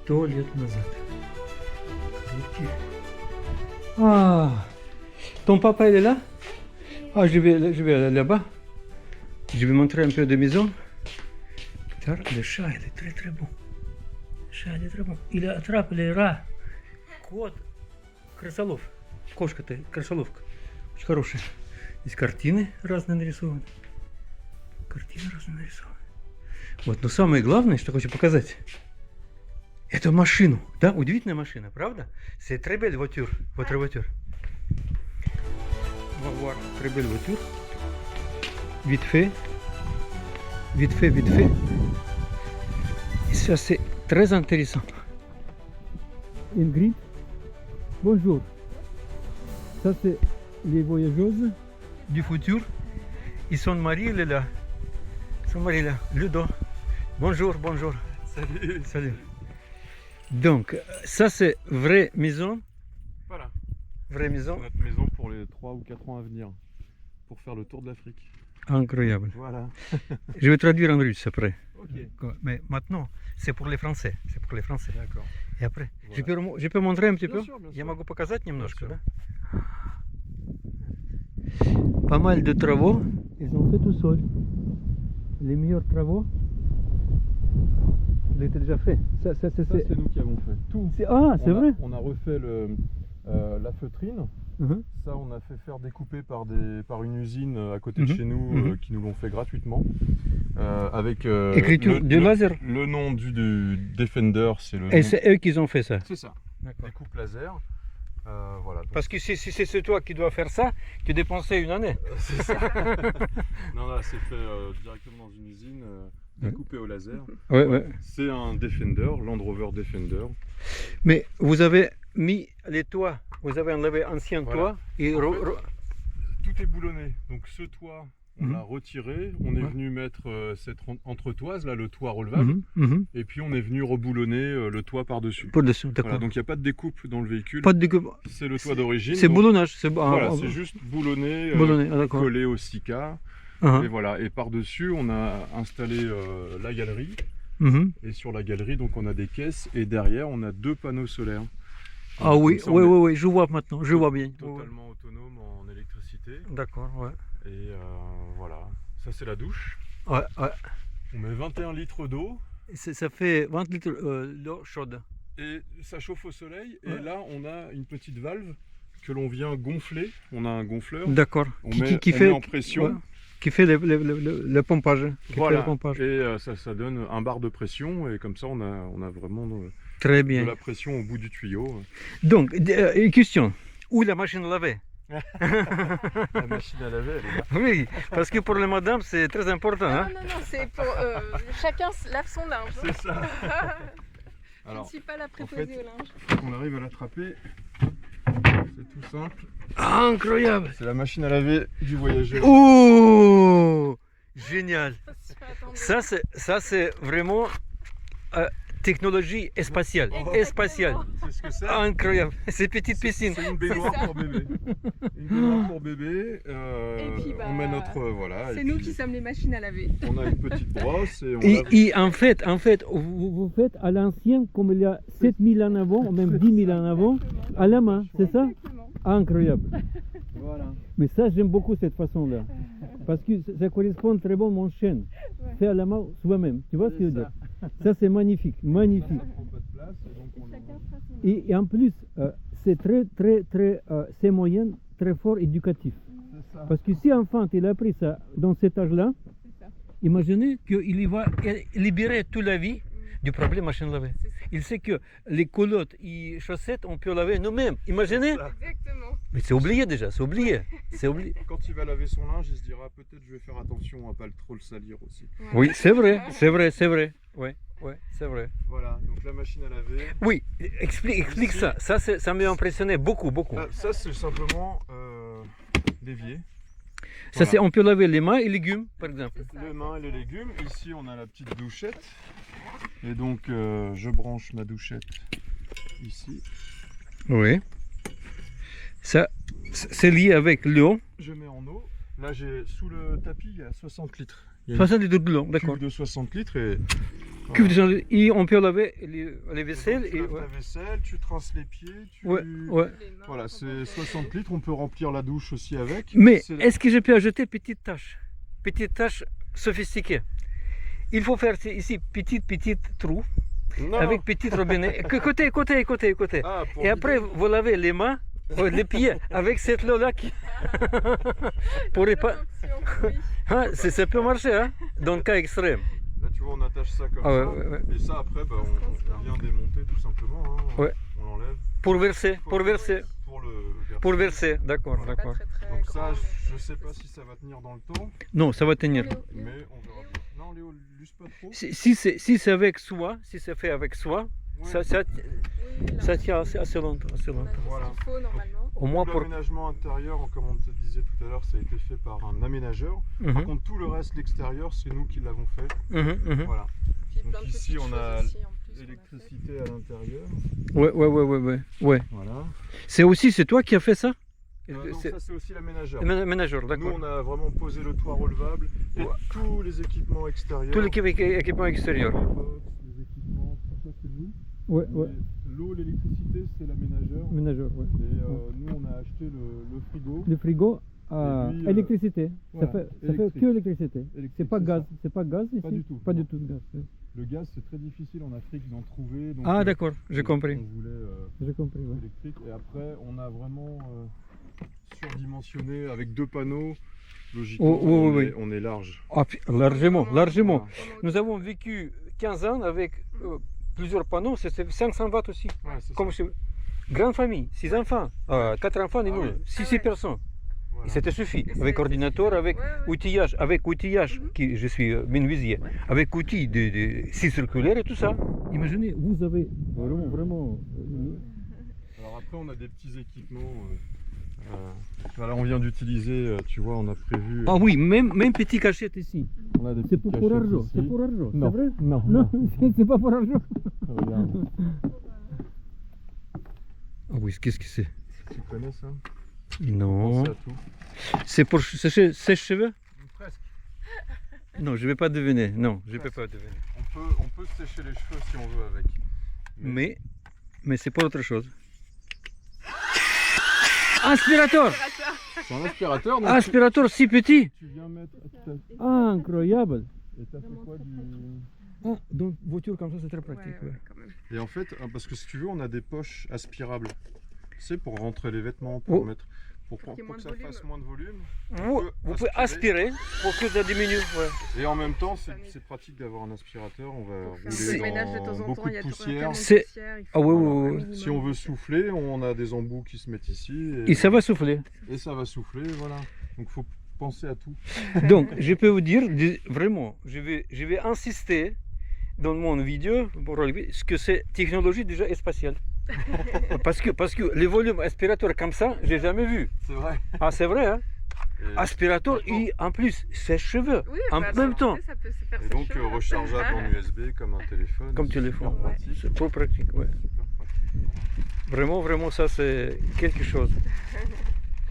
100 лет назад. Ah, ton papa il est là? Ah, je vais aller là-bas. Je vais montrer un peu de maison. Le chat, il est très très bon. Le chat, il est très bon. Il attrape les rats. Кот, крысолов. Кошка-то, крысоловка. Очень хорошая. Здесь картины разные нарисованы. Картины разные нарисованы. Вот, но самое главное, что хочу показать, это машину. Да, удивительная машина, правда? C'est très belle voiture, votre voiture. On va voir, très belle voiture. Vite fait. Vite fait, vite fait. Et ça, c'est très intéressant. Ingrid, bonjour. Ça, c'est les voyageuses du futur. Ils sont mariés, il est là. Ils sont mariés là. Ludo. Bonjour, bonjour. Salut. Salut. Donc, ça, c'est vraie maison. Voilà. Vraie maison. C'est notre maison pour les 3 ou 4 ans à venir. Pour faire le tour de l'Afrique. Incroyable. Voilà. Je vais traduire en russe après. Ok. Mais maintenant, c'est pour les Français. C'est pour les Français. D'accord. Et après, Voilà. je peux montrer un petit Bien peu? sûr, bien Я sûr. могу показать немножко, sûr. да? Pas mal de travaux. Ils ont fait tout seuls. Les meilleurs travaux. Il était déjà fait. Ça, Ça, c'est nous qui avons fait tout. Ah, c'est vrai? On a refait la feutrine. Mhm. Ça, on a fait faire découper par une usine à côté de Mhm. chez nous Mhm. qui nous l'ont fait gratuitement. Avec Écriture de laser. le nom du Defender, c'est le Et nom. c'est eux qui ont fait ça. C'est ça. D'accord. Découpe laser. Voilà. Donc, Parce que si c'est toi qui dois faire ça, tu dépensais une année. c'est ça. Non, là, c'est fait directement dans une usine, découpé au laser. Ouais, ouais. C'est un Defender, Land Rover Defender. Mais vous avez mis les toits, vous avez enlevé ancien Voilà. toit et En fait, tout est boulonné. Donc ce toit, on Mhm. l'a retiré. On est Ouais. venu mettre cette entretoise, là, le toit relevable. Et puis on est venu reboulonner le toit par-dessus. Pour dessus, d'accord. Voilà, donc il n'y a pas de découpe dans le véhicule. Pas de découpe. C'est le toit d'origine. C'est donc, boulonnage. Voilà, c'est juste boulonné, boulonné, ah, d'accord. collé au Sika. Uh-huh. Et voilà. Et par-dessus, on a installé la galerie. Mhm. Et sur la galerie, donc on a des caisses. Et derrière, on a 2 panneaux solaires. Ah oui, Comme ça, oui, on est oui, je vois maintenant, je vois bien. Totalement autonome en électricité. D'accord, ouais. Et voilà. Ça, c'est la douche. Ouais, ouais. On met 21 litres d'eau. Ça fait 20 litres d'eau chaude. Et ça chauffe au soleil. Et Ouais. là, on a une petite valve que l'on vient gonfler. On a un gonfleur. D'accord. On Qui met fait en pression. ouais, qui fait le pompage. Qui fait Voilà. le pompage. Et ça donne un bar de pression. Et comme ça, on a vraiment Très de bien. la pression au bout du tuyau. Donc, une question. Où la machine à laver? La machine à laver, elle est là. Oui, parce que pour les madames, c'est très important. Hein? Non, non, c'est pour. Chacun lave son linge. C'est ça. Je ne Alors, suis pas la préposée fait- au linge. faut qu'on arrive à l'attraper. C'est tout simple. Incroyable. C'est la machine à laver du voyageur. Oh, génial. Attendez. Ça c'est vraiment technologie spatiale. Exactement. Spatiale. C'est ce que c'est. Incroyable. Ces petites piscines. C'est une baignoire ça. pour bébé. Une baignoire pour bébé. Et puis, on met notre voilà. C'est et nous puis qui sommes les machines à laver. On a une petite brosse et on Et, lave. et en fait, vous faites à l'ancien comme il y a 7000 ans avant, ou même 10 000 ans avant, à la main, c'est ça? Exactement. Incroyable. Voilà. Mais ça, j'aime beaucoup cette façon-là. Parce que ça correspond très bon à mon chêne. Ouais. Fait à la main soi-même. Tu vois ce que je veux dire? Ça, c'est magnifique. Magnifique. On prend pas de place et donc on Chacun fera son linge. Et en plus, c'est très, c'est moyen, très fort éducatif. C'est ça. Parce que si un enfant il a appris ça dans cet âge-là, C'est ça. imaginez qu'il y va libérer toute la vie du problème machine à laver. C'est ça. Il sait que les culottes et chaussettes, on peut laver nous-mêmes. Imaginez? Ça. Exactement. Mais c'est oublié déjà, c'est oublié. C'est oublié. Quand il va laver son linge, il se dira peut-être je vais faire attention à pas trop le salir aussi. Ouais. Oui, c'est vrai, c'est vrai, c'est vrai. Oui, oui, c'est vrai. Voilà, donc la machine à laver. Oui, explique ça. Ça m'a impressionné beaucoup, beaucoup. Ça c'est simplement l'évier. Ça, c'est, on peut laver les mains et les légumes, par exemple. C'est ça. Les mains et les légumes. Ici on a la petite douchette. Et donc je branche ma douchette ici. Oui. Ça, c'est lié avec l'eau. Je mets en eau. Là j'ai sous le tapis il y a 60 litres Il y a une 60 litres de l'eau, d'accord. cuve de 60 litres et Cuve de 60 litres. Et on peut laver les vaisselles. tu Et, laves ouais. ta vaisselle, tu trinces les pieds, tu... Ouais, ouais. Les mains, Voilà, quand c'est on fait- 60 litres, on peut remplir la douche aussi avec. Mais C'est- est-ce que je peux ajouter petite tâche sophistiquée? Il faut faire ici petite trou Non. avec petit robinet. Côté. Ah, pour Et après, vider. vous lavez les mains, les pieds avec cette eau-là qui. Pour La pas. fonction, oui. Ah, ça peut marcher, hein, dans le cas extrême. Là, tu vois, on attache ça comme Ah ouais, ça. ouais, ouais. Et ça, après, bah, on vient démonter tout simplement. Hein. Ouais. On l'enlève. Pour verser. Pour le verser. D'accord, Voilà. Pas d'accord. très, très Donc grand, ça, mais je sais pas c'est si ça va tenir dans le temps, Non, ça va tenir. Léo, mais on verra bien. Non, Léo, l'use pas trop. Si c'est avec soi, si c'est fait avec soi, Ouais. ça Oui, là, ça tient assez longtemps. on a tout Voilà. ce qu'il faut normalement. Au moins Tout pour. l'aménagement intérieur, comme on te disait tout à l'heure, ça a été fait par un aménageur. Par Mhm, contre, tout le reste, l'extérieur, c'est nous qui l'avons fait. mhm. Voilà. Puis Donc plein de ici, petites on a choses aussi, en plus, qu'on a fait. Électricité à l'intérieur. Ouais. Voilà. C'est toi qui as fait ça? Non, C'est ça, c'est aussi l'aménageur. le ménageur, Nous, d'accord. on a vraiment posé le toit relevable et Ouais. tous les équipements extérieurs. Tout l'équipement extérieur. Les box, les équipements, tout ça, c'est nous. Ouais, Mais l'eau, l'électricité, c'est l'aménageur. Ménageur, ouais. Et nous, on a acheté le frigo. Le frigo à Et lui, électricité. voilà, ça fait électrique. que électricité. Électrique, C'est pas c'est gaz. ça. C'est pas gaz ici. Pas du tout, Pas non. du tout de gaz. Ouais. Le gaz, c'est très difficile en Afrique d'en trouver. Donc, Ah d'accord, j'ai compris. On voulait J'ai compris. Ouais. électrique. Et après, on a vraiment surdimensionné avec 2 panneaux. Logiquement, Oh, oui. on est large. Ah, largement. Voilà. Nous avons vécu 15 ans avec plusieurs panneaux, c'est 500 watts aussi. Ouais, c'est Comme ça. chez grande famille, 6 enfants, 4 enfants et Ah nous, oui. 6 ouais. personnes. Voilà. Et c'était suffit. Et Avec ça ordinateur, suffit. avec Ouais. outillage, Mhm. qui, je suis menuisier, avec outils de scie circulaire et tout ça. Imaginez, vous avez vraiment. Alors après, on a des petits équipements. Voilà, on vient d'utiliser, tu vois, on a prévu. Ah oui, même petit cachette ici. On a des C'est petites pour cachettes argent, ici. c'est pour argent, Non. c'est vrai? Non, Non, c'est pas pour argent. Regarde, Ah oui, qu'est-ce que c'est? tu connais ça? Non. Pensez à tout. C'est pour sécher cheveux? Presque. Non, je vais pas deviner. Non, je peux pas deviner. On peut se sécher les cheveux si on veut avec. Mais c'est pour autre chose. Aspirateur! C'est un aspirateur, donc Aspirateur si petit! tu viens mettre. Ah, incroyable! Et t'as fait quoi du. Ah, donc voiture comme ça c'est très Ouais, pratique. ouais, ouais. quand même. Et en fait, parce que si tu veux, on a des poches aspirables. C'est pour rentrer les vêtements, pour Oh. mettre. Pour qu'il y ait moins que de ça volume. fasse moins de volume. Vous pouvez aspirer pour que ça diminue. Ouais. Et en même temps, Ça m'aide. c'est pratique d'avoir un aspirateur. On va Pour faire un peu rouler de ménage de temps dans en temps, beaucoup il y de a poussière. tellement de C'est- poussière, il Ah faut oui, avoir oui, un oui. minimum Si on de veut poussière. souffler, on a des embouts qui se mettent ici. Et ça va souffler. Et ça va souffler, voilà. Donc faut penser à tout. Donc, je peux vous dire, vraiment, je vais insister dans mon vidéo pour relever ce que c'est technologie déjà spatiale. parce que les volumes aspirateurs comme ça, j'ai jamais vu. C'est vrai. Ah, c'est vrai, hein? Et, Aspirateur et en plus sèche-cheveux Oui, en bah, même ça, temps. ça peut se faire et donc sécher. rechargeable en USB comme un téléphone. Comme c'est téléphone. super Ouais. pratique. C'est trop pratique, ouais. Super pratique. Vraiment, ça c'est quelque chose.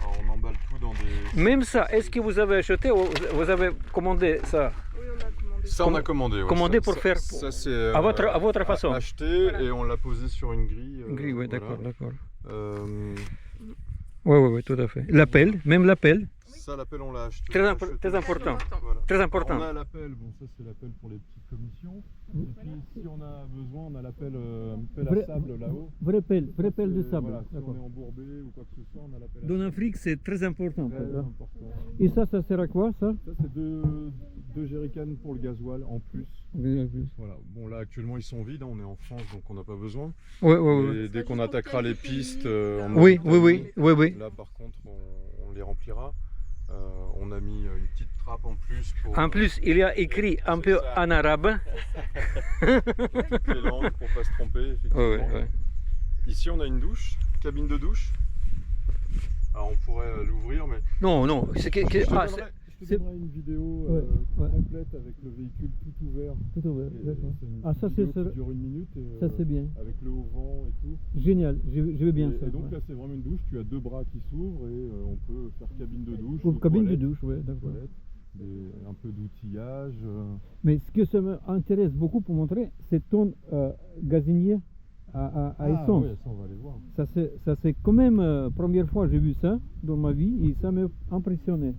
Alors, on emballe tout dans des. Même ça, est-ce que vous avez acheté ou vous avez commandé ça? Oui, on a commandé. Ça, on a commandé. Ouais. Commandé Ça- pour ça- faire- Ça, c'est. À votre façon. Acheté Voilà. et on l'a posé sur une grille. Gris, oui, voilà. d'accord. Euh, Oui, tout à fait. L'appel, même l'appel, Ça, l'appel, on l'a acheté. Très On l'a impo- acheté. très important. Voilà. très Alors, important. on a l'appel, bon ça c'est l'appel pour les petites commissions. Et puis si on a besoin, on a l'appel pelle Vrai- à sable là-haut. Vrai pelle de Et sable. Voilà, si on est embourbé ou quoi que ce soit, on a l'appel à Dans sable. l'Afrique, c'est très important. Très important. Et ça sert à quoi, ça? Ça c'est deux jerrycans pour le gasoil en plus. Oui, Voilà. Bon là actuellement ils sont vides, hein, on est en France donc on n'a pas besoin. oui. Et dès qu'on attaquera les pistes en Oui, Mauritanie, oui. là par contre on les remplira. On a mis une petite trappe en plus pour En plus, il y a écrit un peu ça. en arabe. toutes les langues pour pas se tromper effectivement. Oui. Ici on a une douche, cabine de douche. Alors on pourrait l'ouvrir mais Non, c'est que. je te Ah, donnerai, c'est- une vidéo Ouais, ouais. complète avec le véhicule tout ouvert. tout ouvert, Et d'accord. c'est une Ah, ça, vidéo c'est- qui dure 1 minute et, Ça, c'est bien. avec le haut vent et tout. Génial, je veux bien Et ça. donc là c'est vraiment une douche, tu as 2 bras qui s'ouvrent et on peut faire cabine de douche. Pour ou cabine de toilette, douche, oui, d'accord. toilette. un peu d'outillage. Mais ce que ça m'intéresse beaucoup pour montrer, c'est ton gazinier à essence. Ouais, ça on va aller voir. Ça c'est quand même première fois que j'ai vu ça dans ma vie et ça m'a impressionné.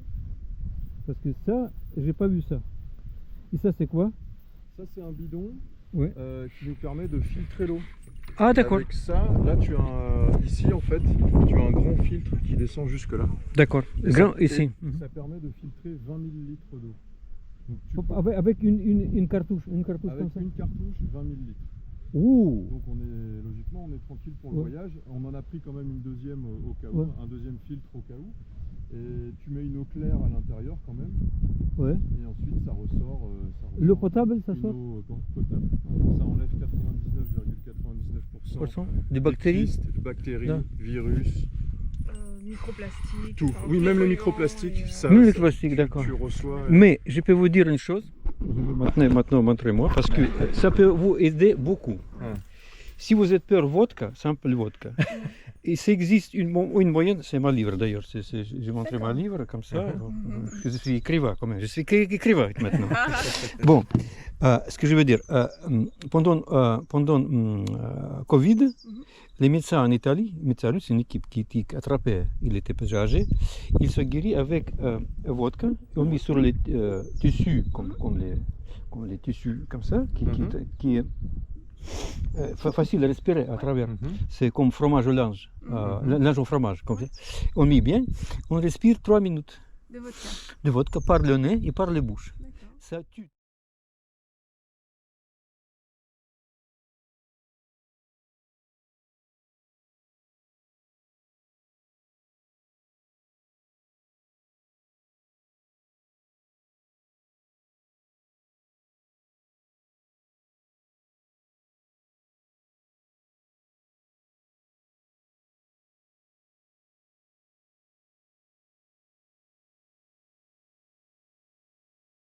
Parce que ça, j'ai pas vu ça. Et ça c'est quoi? Ça c'est un bidon Ouais. qui nous permet de filtrer l'eau. Ah d'accord. Avec ça, là tu as ici en fait, tu as un grand filtre qui descend jusque là. D'accord. Et Grand ça- ici. et Ça permet de filtrer 20 millilitres d'eau. Donc tu Hop, peux- avec une cartouche comme avec ça. une cartouche, 20 millilitres. Ouh. Donc logiquement on est tranquille pour le Ouais. voyage. On en a pris quand même une deuxième au cas Ouais. où, un deuxième filtre au cas où. Et tu mets une eau claire à l'intérieur quand même. Ouais. Et ensuite ça ressort. L'eau potable, ça une sort eau potable. Ça enlève 99,99% des bactéries. de bactéries, Non. virus, Microplastique. tout. enfin, Oui, même le polluants, microplastique, et, ça, Même le ça- plastique, d'accord. tu reçois. Mais je peux vous dire une chose. Maintenant montrez-moi parce que ça peut vous aider beaucoup. Ouais. Si vous êtes peur vodka, simple vodka. Et s'il existe une moyenne, c'est ma livre d'ailleurs. J'ai montré ma livre comme ça. Je suis écrivain quand même. Je suis écrivain maintenant. Bon, ce que je veux dire, pendant Covid, les médecins en Italie, c'est une équipe qui attrapait, il était déjà âgé, il se guérit avec vodka, ils ont mis sur les tissus, comme les tissus comme ça, qui est facile à respirer à travers. C'est comme fromage au linge, linge au fromage, comme ça. On met bien, on respire 3 minutes De vodka. de vodka par le nez et par les bouches. D'accord. Ça tue.